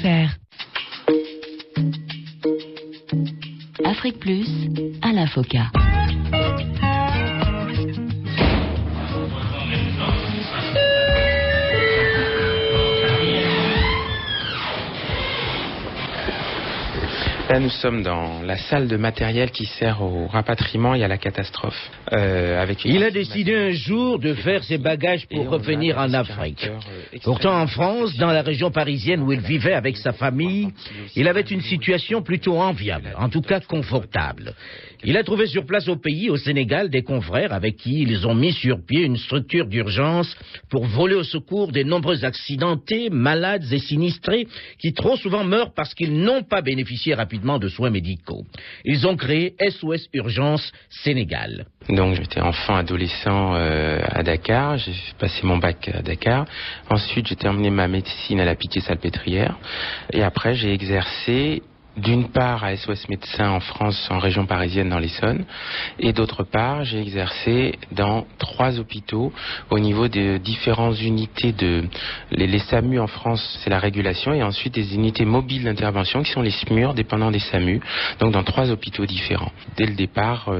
FR. Afrique Plus, Alain Foka. Là, nous sommes dans la salle de matériel qui sert au rapatriement et à la catastrophe. Il a décidé un jour de faire ses bagages pour revenir en Afrique. Pourtant, en France, dans la région parisienne où il vivait avec sa famille, il avait une situation plutôt enviable, en tout cas confortable. Il a trouvé sur place au pays, au Sénégal, des confrères avec qui ils ont mis sur pied une structure d'urgence pour voler au secours des nombreux accidentés, malades et sinistrés qui trop souvent meurent parce qu'ils n'ont pas bénéficié rapidement de soins médicaux. Ils ont créé SOS Urgence Sénégal. Donc j'étais enfant, adolescent à Dakar, j'ai passé mon bac à Dakar. Ensuite j'ai terminé ma médecine à la Pitié-Salpêtrière. Et après j'ai exercé d'une part à SOS Médecins en France, en région parisienne dans l'Essonne, et d'autre part j'ai exercé dans 3 hôpitaux au niveau de différentes unités de... Les SAMU en France, c'est la régulation, et ensuite des unités mobiles d'intervention qui sont les SMUR, dépendant des SAMU, donc dans 3 hôpitaux différents. Dès le départ,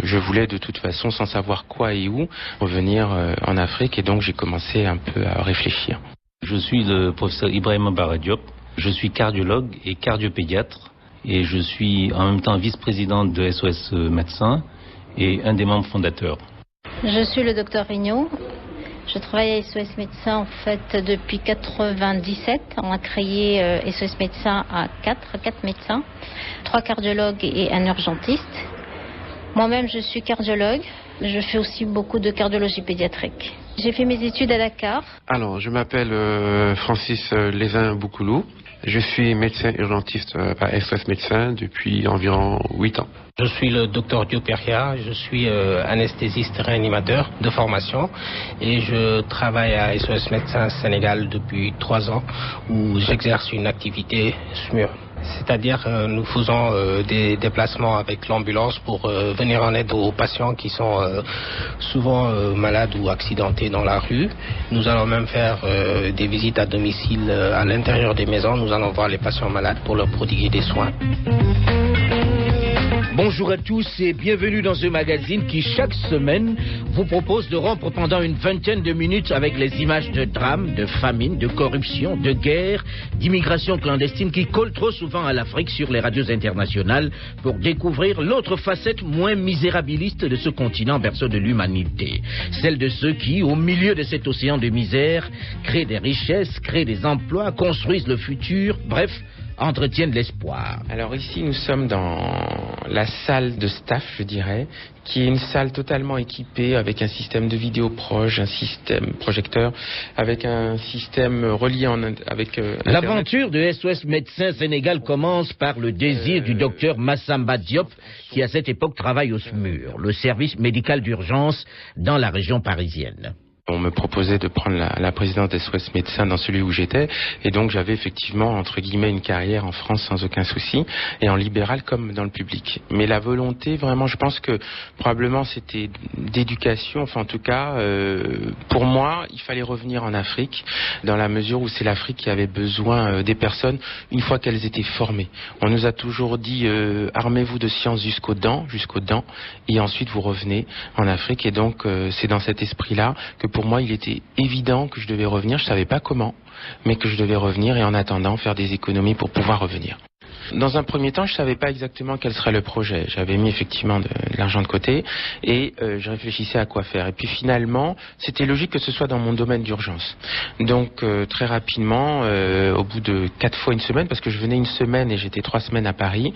je voulais de toute façon, sans savoir quoi et où, revenir en Afrique, et donc j'ai commencé un peu à réfléchir. Je suis le professeur Ibrahima Bara Diop. Je suis cardiologue et cardiopédiatre et je suis en même temps vice-président de SOS Médecins et un des membres fondateurs. Je suis le docteur Rignaud. Je travaille à SOS Médecins en fait depuis 97. On a créé SOS Médecins à 4 médecins, 3 cardiologues et un urgentiste. Moi-même je suis cardiologue. Je fais aussi beaucoup de cardiologie pédiatrique. J'ai fait mes études à Dakar. Alors, je m'appelle Francis Lézin Boukoulou. Je suis médecin urgentiste à SOS Médecins depuis environ 8 ans. Je suis le docteur Dioperia, je suis anesthésiste réanimateur de formation et je travaille à SOS Médecins Sénégal depuis 3 ans où j'exerce une activité SMUR. C'est-à-dire nous faisons des déplacements avec l'ambulance pour venir en aide aux patients qui sont souvent malades ou accidentés dans la rue. Nous allons même faire des visites à domicile à l'intérieur des maisons. Nous allons voir les patients malades pour leur prodiguer des soins. Bonjour à tous et bienvenue dans ce magazine qui chaque semaine vous propose de rompre pendant une vingtaine de minutes avec les images de drames, de famine, de corruption, de guerre, d'immigration clandestine qui collent trop souvent à l'Afrique sur les radios internationales pour découvrir l'autre facette moins misérabiliste de ce continent berceau de l'humanité. Celle de ceux qui, au milieu de cet océan de misère, créent des richesses, créent des emplois, construisent le futur, bref, entretiennent l'espoir. Alors ici nous sommes dans la salle de staff, je dirais, qui est une salle totalement équipée avec un système de vidéo proche, un système projecteur, avec un système relié avec L'aventure de SOS Médecins Sénégal commence par le désir du docteur Massamba Diop, qui à cette époque travaille au SMUR, le service médical d'urgence dans la région parisienne. On me proposait de prendre la présidence des SOS Médecins dans celui où j'étais, et donc j'avais effectivement, entre guillemets, une carrière en France sans aucun souci, et en libéral comme dans le public. Mais la volonté, vraiment, je pense que probablement c'était d'éducation, enfin en tout cas, pour moi, il fallait revenir en Afrique, dans la mesure où c'est l'Afrique qui avait besoin des personnes une fois qu'elles étaient formées. On nous a toujours dit, armez-vous de science jusqu'aux dents, et ensuite vous revenez en Afrique, et donc c'est dans cet esprit-là que pour moi, il était évident que je devais revenir. Je ne savais pas comment, mais que je devais revenir et en attendant faire des économies pour pouvoir revenir. Dans un premier temps, je ne savais pas exactement quel serait le projet. J'avais mis effectivement de l'argent de côté et je réfléchissais à quoi faire. Et puis finalement, c'était logique que ce soit dans mon domaine d'urgence. Donc très rapidement, au bout de 4 fois une semaine, parce que je venais une semaine et j'étais 3 semaines à Paris,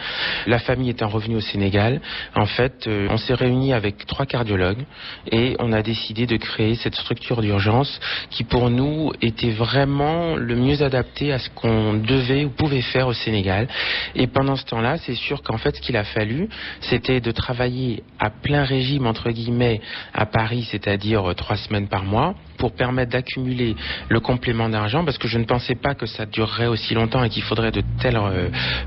la famille étant revenue au Sénégal, en fait, on s'est réunis avec 3 cardiologues et on a décidé de créer cette structure d'urgence qui pour nous était vraiment le mieux adapté à ce qu'on devait ou pouvait faire au Sénégal. Et pendant ce temps-là, c'est sûr qu'en fait, ce qu'il a fallu, c'était de travailler à plein régime, entre guillemets, à Paris, c'est-à-dire 3 semaines par mois, pour permettre d'accumuler le complément d'argent, parce que je ne pensais pas que ça durerait aussi longtemps et qu'il faudrait de tels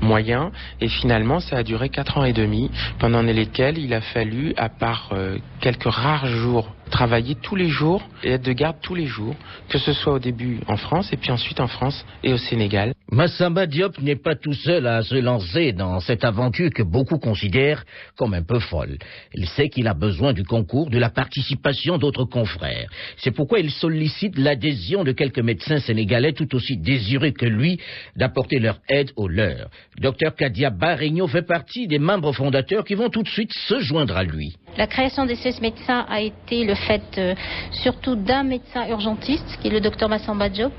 moyens. Et finalement, ça a duré 4 ans et demi, pendant lesquels il a fallu, à part quelques rares jours Travailler tous les jours et être de garde tous les jours, que ce soit au début en France et puis ensuite en France et au Sénégal. Massamba Diop n'est pas tout seul à se lancer dans cette aventure que beaucoup considèrent comme un peu folle. Il sait qu'il a besoin du concours, de la participation d'autres confrères. C'est pourquoi il sollicite l'adhésion de quelques médecins sénégalais tout aussi désireux que lui d'apporter leur aide aux leurs. Dr Kadia Barigno fait partie des membres fondateurs qui vont tout de suite se joindre à lui. La création des SOS Médecins a été le fait surtout d'un médecin urgentiste, qui est le docteur Massamba Diop,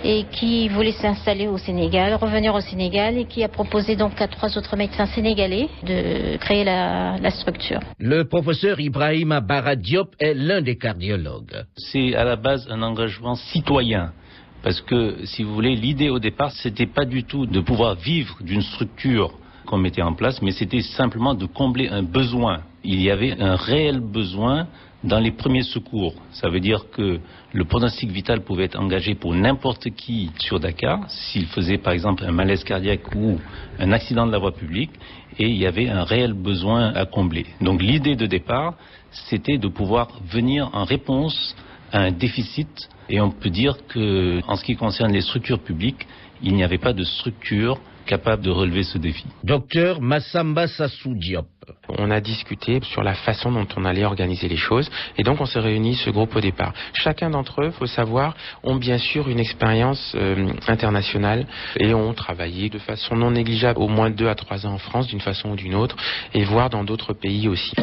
et qui voulait s'installer au Sénégal, revenir au Sénégal, et qui a proposé donc à 3 autres médecins sénégalais de créer la structure. Le professeur Ibrahima Bara Diop est l'un des cardiologues. C'est à la base un engagement citoyen. Parce que, si vous voulez, l'idée au départ, c'était pas du tout de pouvoir vivre d'une structure qu'on mettait en place, mais c'était simplement de combler un besoin. Il y avait un réel besoin dans les premiers secours. Ça veut dire que le pronostic vital pouvait être engagé pour n'importe qui sur Dakar, s'il faisait par exemple un malaise cardiaque ou un accident de la voie publique, et il y avait un réel besoin à combler. Donc l'idée de départ, c'était de pouvoir venir en réponse à un déficit, et on peut dire que, en ce qui concerne les structures publiques, il n'y avait pas de structure capable de relever ce défi. Docteur Massamba Sassou Diop. On a discuté sur la façon dont on allait organiser les choses et donc on s'est réunis ce groupe au départ. Chacun d'entre eux, faut savoir, ont bien sûr une expérience internationale et ont travaillé de façon non négligeable au moins 2 à 3 ans en France d'une façon ou d'une autre et voire dans d'autres pays aussi.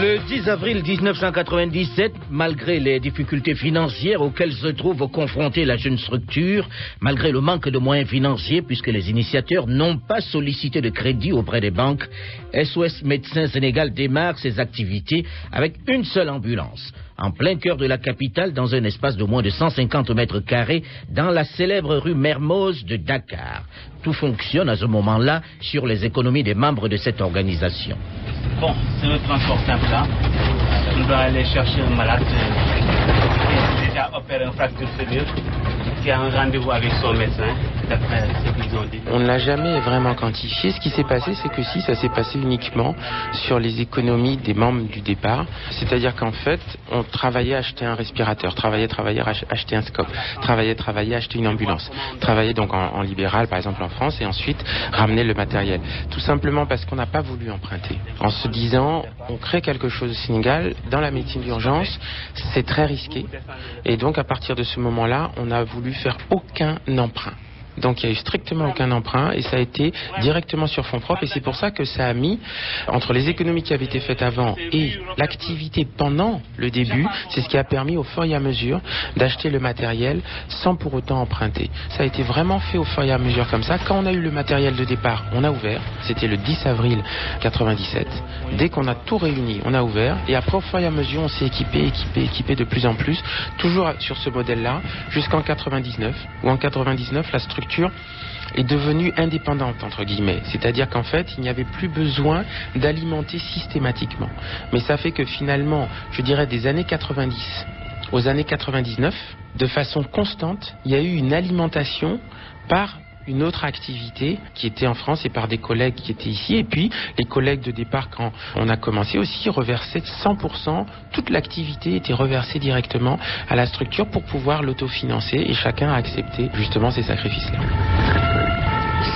Le 10 avril 1997, malgré les difficultés financières auxquelles se trouve confrontée la jeune structure, malgré le manque de moyens financiers puisque les initiateurs n'ont pas sollicité de crédit auprès des banques, SOS Médecins Sénégal démarre ses activités avec une seule ambulance, en plein cœur de la capitale, dans un espace de moins de 150 mètres carrés, dans la célèbre rue Mermoz de Dakar. Tout fonctionne à ce moment-là sur les économies des membres de cette organisation. Bon, c'est le transport simple là. On doit aller chercher un malade qui a déjà opéré une fracture fémur, qui a un rendez-vous avec son médecin, d'après ce qu'ils ont dit. On ne l'a jamais vraiment quantifié. Ce qui s'est passé, c'est que si ça s'est passé uniquement sur les économies des membres du départ, c'est-à-dire qu'en fait, on travaillait à acheter un respirateur, travaillait à acheter un scope, travaillait à acheter une ambulance, travaillait donc en libéral, par exemple en France, et ensuite ramener le matériel. Tout simplement parce qu'on n'a pas voulu emprunter. En se disant, on crée quelque chose au Sénégal, dans la médecine d'urgence, c'est très risqué. Et donc à partir de ce moment-là, on a voulu faire aucun emprunt. Donc il n'y a eu strictement aucun emprunt et ça a été directement sur fonds propres et c'est pour ça que ça a mis, entre les économies qui avaient été faites avant et l'activité pendant le début, c'est ce qui a permis au fur et à mesure d'acheter le matériel sans pour autant emprunter. Ça a été vraiment fait au fur et à mesure comme ça. Quand on a eu le matériel de départ, on a ouvert, c'était le 10 avril 97. Dès qu'on a tout réuni, on a ouvert et après au fur et à mesure on s'est équipé de plus en plus, toujours sur ce modèle-là, jusqu'en 99, où en 99 la structure est devenue indépendante, entre guillemets. C'est-à-dire qu'en fait, il n'y avait plus besoin d'alimenter systématiquement. Mais ça fait que finalement, je dirais des années 90 aux années 99, de façon constante, il y a eu une alimentation par une autre activité qui était en France et par des collègues qui étaient ici. Et puis, les collègues de départ, quand on a commencé aussi, reversaient 100%, toute l'activité était reversée directement à la structure pour pouvoir l'autofinancer et chacun a accepté justement ces sacrifices-là.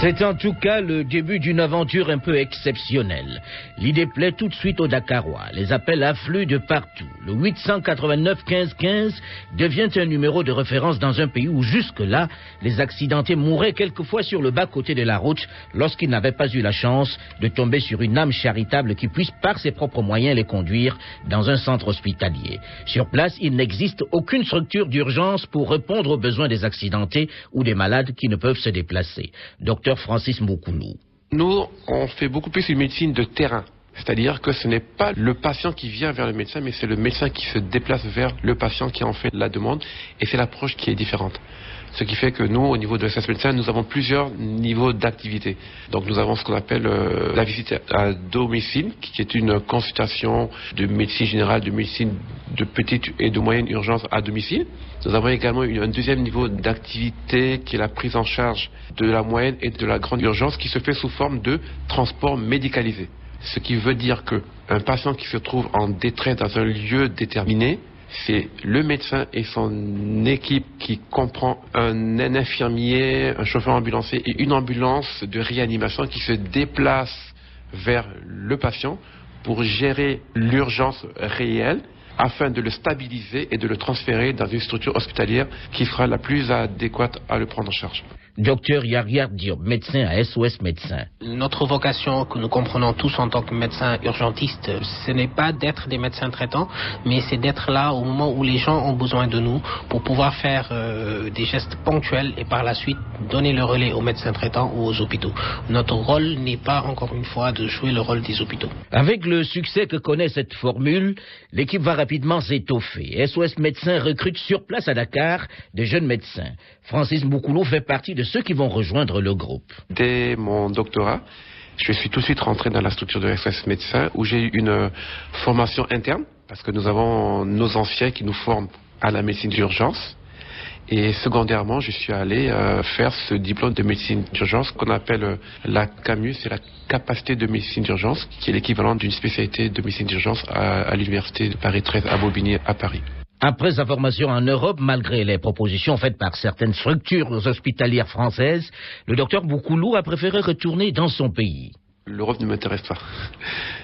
C'est en tout cas le début d'une aventure un peu exceptionnelle. L'idée plaît tout de suite aux Dakarois. Les appels affluent de partout. Le 889 15 15 devient un numéro de référence dans un pays où jusque-là, les accidentés mouraient quelquefois sur le bas-côté de la route lorsqu'ils n'avaient pas eu la chance de tomber sur une âme charitable qui puisse par ses propres moyens les conduire dans un centre hospitalier. Sur place, il n'existe aucune structure d'urgence pour répondre aux besoins des accidentés ou des malades qui ne peuvent se déplacer. Docteur Francis Moukounou. Nous, on fait beaucoup plus une médecine de terrain. C'est-à-dire que ce n'est pas le patient qui vient vers le médecin, mais c'est le médecin qui se déplace vers le patient qui en fait la demande. Et c'est l'approche qui est différente. Ce qui fait que nous, au niveau de SOS Médecins, nous avons plusieurs niveaux d'activité. Donc nous avons ce qu'on appelle la visite à domicile, qui est une consultation de médecine générale, de médecine de petite et de moyenne urgence à domicile. Nous avons également un deuxième niveau d'activité qui est la prise en charge de la moyenne et de la grande urgence qui se fait sous forme de transport médicalisé. Ce qui veut dire qu'un patient qui se trouve en détresse dans un lieu déterminé, c'est le médecin et son équipe qui comprend un infirmier, un chauffeur ambulancier et une ambulance de réanimation qui se déplace vers le patient pour gérer l'urgence réelle afin de le stabiliser et de le transférer dans une structure hospitalière qui sera la plus adéquate à le prendre en charge. Docteur Yahya Diop, médecin à SOS Médecins. Notre vocation, que nous comprenons tous en tant que médecins urgentistes, ce n'est pas d'être des médecins traitants, mais c'est d'être là au moment où les gens ont besoin de nous pour pouvoir faire des gestes ponctuels et par la suite donner le relais aux médecins traitants ou aux hôpitaux. Notre rôle n'est pas, encore une fois, de jouer le rôle des hôpitaux. Avec le succès que connaît cette formule, l'équipe va rapidement s'étoffer. SOS Médecins recrute sur place à Dakar des jeunes médecins. Francis Mboukoulou fait partie de ceux qui vont rejoindre le groupe. Dès mon doctorat, je suis tout de suite rentré dans la structure de SOS Médecins où j'ai eu une formation interne parce que nous avons nos anciens qui nous forment à la médecine d'urgence. Et secondairement, je suis allé faire ce diplôme de médecine d'urgence qu'on appelle la CAMU, c'est la capacité de médecine d'urgence, qui est l'équivalent d'une spécialité de médecine d'urgence à l'université de Paris 13 à Bobigny à Paris. Après sa formation en Europe, malgré les propositions faites par certaines structures hospitalières françaises, le docteur Mboukoulou a préféré retourner dans son pays. L'Europe ne m'intéresse pas.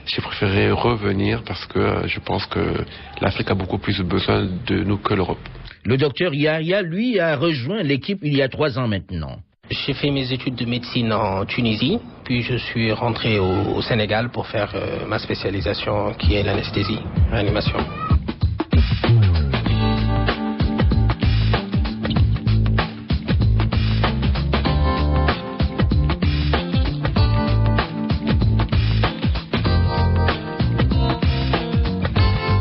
J'ai préféré revenir parce que je pense que l'Afrique a beaucoup plus besoin de nous que l'Europe. Le docteur Yahya, lui, a rejoint l'équipe il y a 3 ans maintenant. J'ai fait mes études de médecine en Tunisie, puis je suis rentré au Sénégal pour faire ma spécialisation qui est l'anesthésie, réanimation.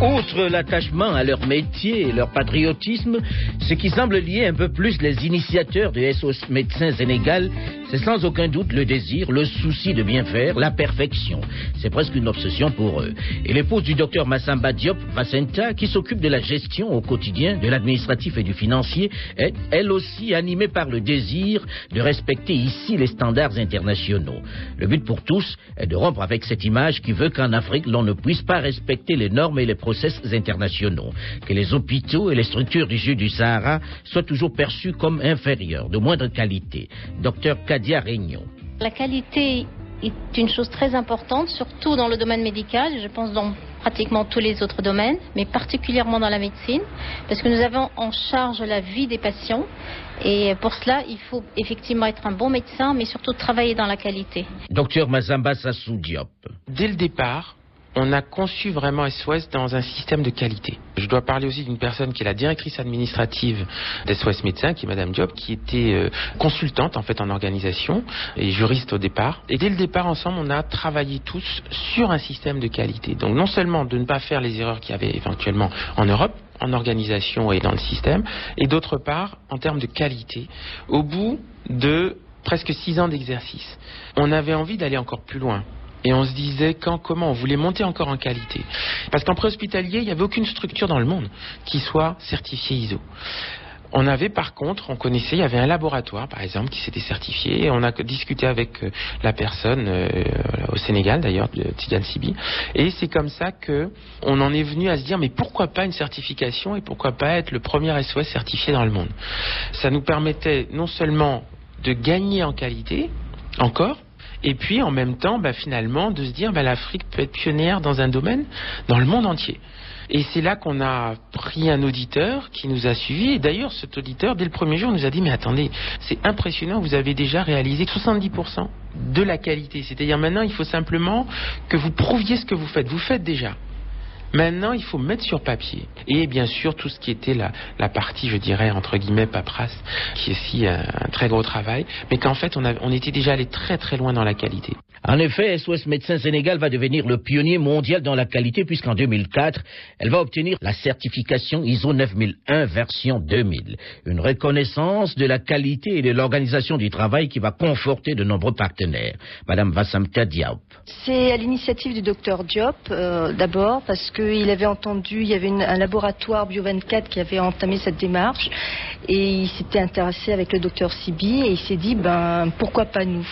Outre l'attachement à leur métier et leur patriotisme, ce qui semble lier un peu plus les initiateurs de SOS Médecins Sénégal, c'est sans aucun doute le désir, le souci de bien faire, la perfection. C'est presque une obsession pour eux. Et l'épouse du docteur Massamba Diop, Vicenta, qui s'occupe de la gestion au quotidien, de l'administratif et du financier, est elle aussi animée par le désir de respecter ici les standards internationaux. Le but pour tous est de rompre avec cette image qui veut qu'en Afrique, l'on ne puisse pas respecter les normes et les process internationaux, que les hôpitaux et les structures du sud du Sahara soient toujours perçus comme inférieurs, de moindre qualité. Docteur Kadia Regnault. La qualité est une chose très importante, surtout dans le domaine médical, je pense dans pratiquement tous les autres domaines, mais particulièrement dans la médecine, parce que nous avons en charge la vie des patients, et pour cela, il faut effectivement être un bon médecin, mais surtout travailler dans la qualité. Docteur Massamba Sassou Diop. Dès le départ, on a conçu vraiment SOS dans un système de qualité. Je dois parler aussi d'une personne qui est la directrice administrative d'SOS Médecins, qui est Madame Diop, qui était consultante en fait en organisation et juriste au départ. Et dès le départ, ensemble, on a travaillé tous sur un système de qualité. Donc non seulement de ne pas faire les erreurs qu'il y avait éventuellement en Europe, en organisation et dans le système, et d'autre part, en termes de qualité, au bout de presque 6 ans d'exercice, on avait envie d'aller encore plus loin. Et on se disait comment on voulait monter encore en qualité. Parce qu'en préhospitalier, il n'y avait aucune structure dans le monde qui soit certifiée ISO. On avait par contre, on connaissait, il y avait un laboratoire par exemple qui s'était certifié. Et on a discuté avec la personne au Sénégal d'ailleurs, Tidiane Sibi. Et c'est comme ça que on en est venu à se dire mais pourquoi pas une certification et pourquoi pas être le premier SOS certifié dans le monde. Ça nous permettait non seulement de gagner en qualité, encore, et puis en même temps, finalement, de se dire l'Afrique peut être pionnière dans un domaine, dans le monde entier. Et c'est là qu'on a pris un auditeur qui nous a suivis. Et d'ailleurs, cet auditeur, dès le premier jour, nous a dit mais attendez, c'est impressionnant, vous avez déjà réalisé 70% de la qualité. C'est-à-dire maintenant, il faut simplement que vous prouviez ce que vous faites. Vous faites déjà. Maintenant, il faut mettre sur papier. Et bien sûr, tout ce qui était la partie, je dirais, entre guillemets, paperasse, qui est aussi un très gros travail, mais qu'en fait, on était déjà allé très très loin dans la qualité. En effet, SOS Médecins Sénégal va devenir le pionnier mondial dans la qualité puisqu'en 2004, elle va obtenir la certification ISO 9001 version 2000. Une reconnaissance de la qualité et de l'organisation du travail qui va conforter de nombreux partenaires. Madame Vicenta Diop. C'est à l'initiative du docteur Diop, d'abord, parce qu'il avait entendu, il y avait un laboratoire Bio24 qui avait entamé cette démarche. et il s'était intéressé avec le docteur Sibi et il s'est dit pourquoi pas nous.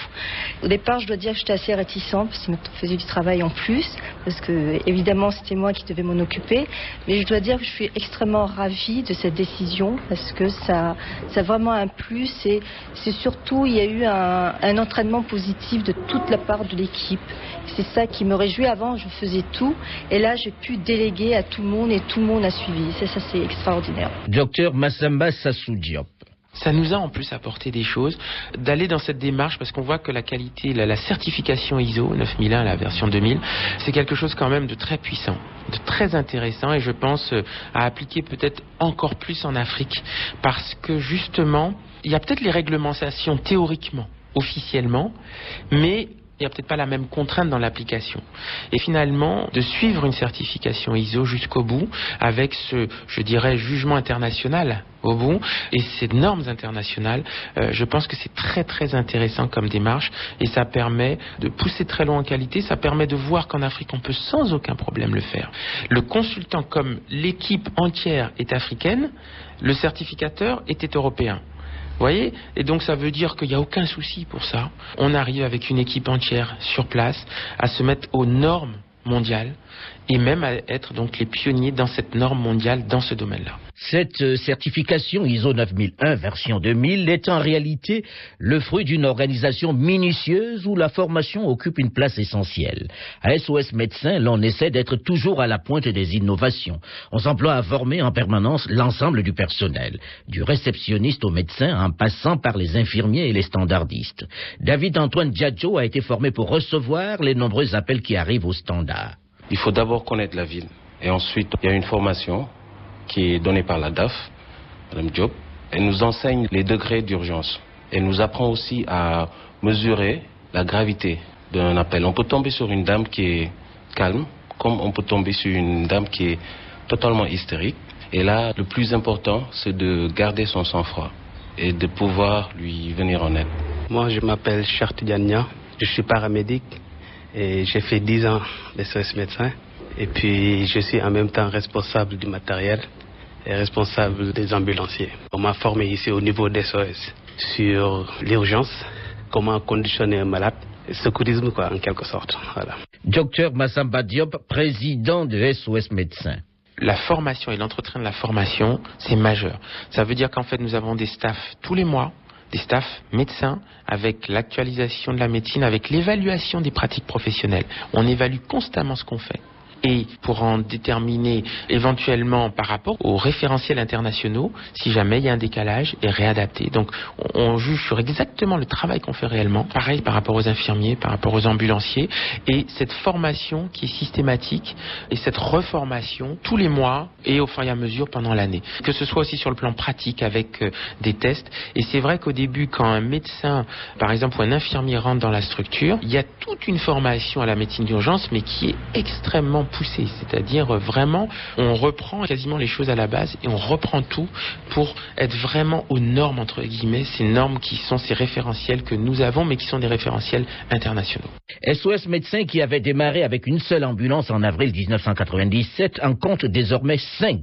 Au départ, je dois dire que j'étais assez réticente parce qu'il me faisait du travail en plus, parce que évidemment c'était moi qui devais m'en occuper, mais je dois dire que je suis extrêmement ravie de cette décision parce que ça a vraiment un plus et c'est surtout il y a eu un entraînement positif de toute la part de l'équipe. C'est ça qui me réjouit. Avant, je faisais tout et là, j'ai pu déléguer à tout le monde et tout le monde a suivi. Ça c'est extraordinaire. Docteur Massamba Sassou Diop. Ça nous a en plus apporté des choses, d'aller dans cette démarche, parce qu'on voit que la qualité, la certification ISO 9001, la version 2000, c'est quelque chose quand même de très puissant, de très intéressant, et je pense à appliquer peut-être encore plus en Afrique, parce que justement, il y a peut-être les réglementations théoriquement, officiellement, mais il n'y a peut-être pas la même contrainte dans l'application. Et finalement, de suivre une certification ISO jusqu'au bout, avec ce, je dirais, jugement international au bout, et ces normes internationales, je pense que c'est très très intéressant comme démarche, et ça permet de pousser très loin en qualité, ça permet de voir qu'en Afrique, on peut sans aucun problème le faire. Le consultant, comme l'équipe entière est africaine, le certificateur était européen. Vous voyez? Et donc ça veut dire qu'il n'y a aucun souci pour ça. On arrive avec une équipe entière sur place à se mettre aux normes mondiales et même à être donc les pionniers dans cette norme mondiale dans ce domaine-là. Cette certification ISO 9001 version 2000 est en réalité le fruit d'une organisation minutieuse où la formation occupe une place essentielle. À SOS Médecins, l'on essaie d'être toujours à la pointe des innovations. On s'emploie à former en permanence l'ensemble du personnel, du réceptionniste au médecin en passant par les infirmiers et les standardistes. David Antoine Diadjo a été formé pour recevoir les nombreux appels qui arrivent au standard. Il faut d'abord connaître la ville et ensuite il y a une formation qui est donnée par la DAF, Mme Diop. Elle nous enseigne les degrés d'urgence. Elle nous apprend aussi à mesurer la gravité d'un appel. On peut tomber sur une dame qui est calme, comme on peut tomber sur une dame qui est totalement hystérique. Et là, le plus important, c'est de garder son sang-froid et de pouvoir lui venir en aide. Moi, je m'appelle Charles Diania, je suis paramédic et j'ai fait 10 ans de SOS Médecins. Et puis, je suis en même temps responsable du matériel et responsable des ambulanciers. On m'a formé ici au niveau des SOS sur l'urgence, comment conditionner un malade, secourisme quoi, en quelque sorte. Voilà. Docteur Massamba Diop, président de SOS Médecins. La formation et l'entretien de la formation, c'est majeur. Ça veut dire qu'en fait, nous avons des staffs tous les mois, des staffs médecins, avec l'actualisation de la médecine, avec l'évaluation des pratiques professionnelles. On évalue constamment ce qu'on fait. Et pour en déterminer éventuellement par rapport aux référentiels internationaux, si jamais il y a un décalage, et réadapter. Donc on juge sur exactement le travail qu'on fait réellement. Pareil par rapport aux infirmiers, par rapport aux ambulanciers. Et cette formation qui est systématique et cette reformation tous les mois et au fur et à mesure pendant l'année. Que ce soit aussi sur le plan pratique avec des tests. Et c'est vrai qu'au début, quand un médecin, par exemple, ou un infirmier rentre dans la structure, il y a toute une formation à la médecine d'urgence, mais qui est extrêmement poussé, c'est-à-dire vraiment on reprend quasiment les choses à la base et on reprend tout pour être vraiment aux normes entre guillemets, ces normes qui sont ces référentiels que nous avons mais qui sont des référentiels internationaux. SOS Médecins qui avait démarré avec une seule ambulance en avril 1997 en compte désormais 5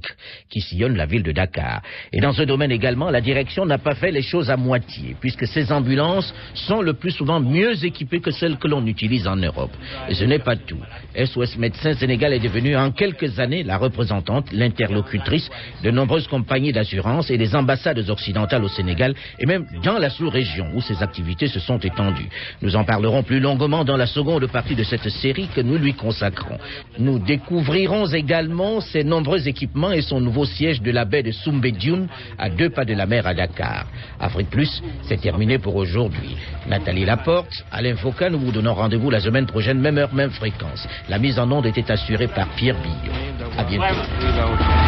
qui sillonnent la ville de Dakar. Et dans ce domaine également, la direction n'a pas fait les choses à moitié puisque ces ambulances sont le plus souvent mieux équipées que celles que l'on utilise en Europe. Et ce n'est pas tout. SOS Médecins Sénégal est devenue en quelques années la représentante, l'interlocutrice de nombreuses compagnies d'assurance et des ambassades occidentales au Sénégal et même dans la sous-région où ses activités se sont étendues. Nous en parlerons plus longuement dans la seconde partie de cette série que nous lui consacrons. Nous découvrirons également ses nombreux équipements et son nouveau siège de la baie de Soumbédioune à 2 pas de la mer à Dakar. Afrique Plus, c'est terminé pour aujourd'hui. Nathalie Laporte, Alain Foucault, nous vous donnons rendez-vous la semaine prochaine, même heure, même fréquence. La mise en onde était assurée par Pierre Billot. À bientôt.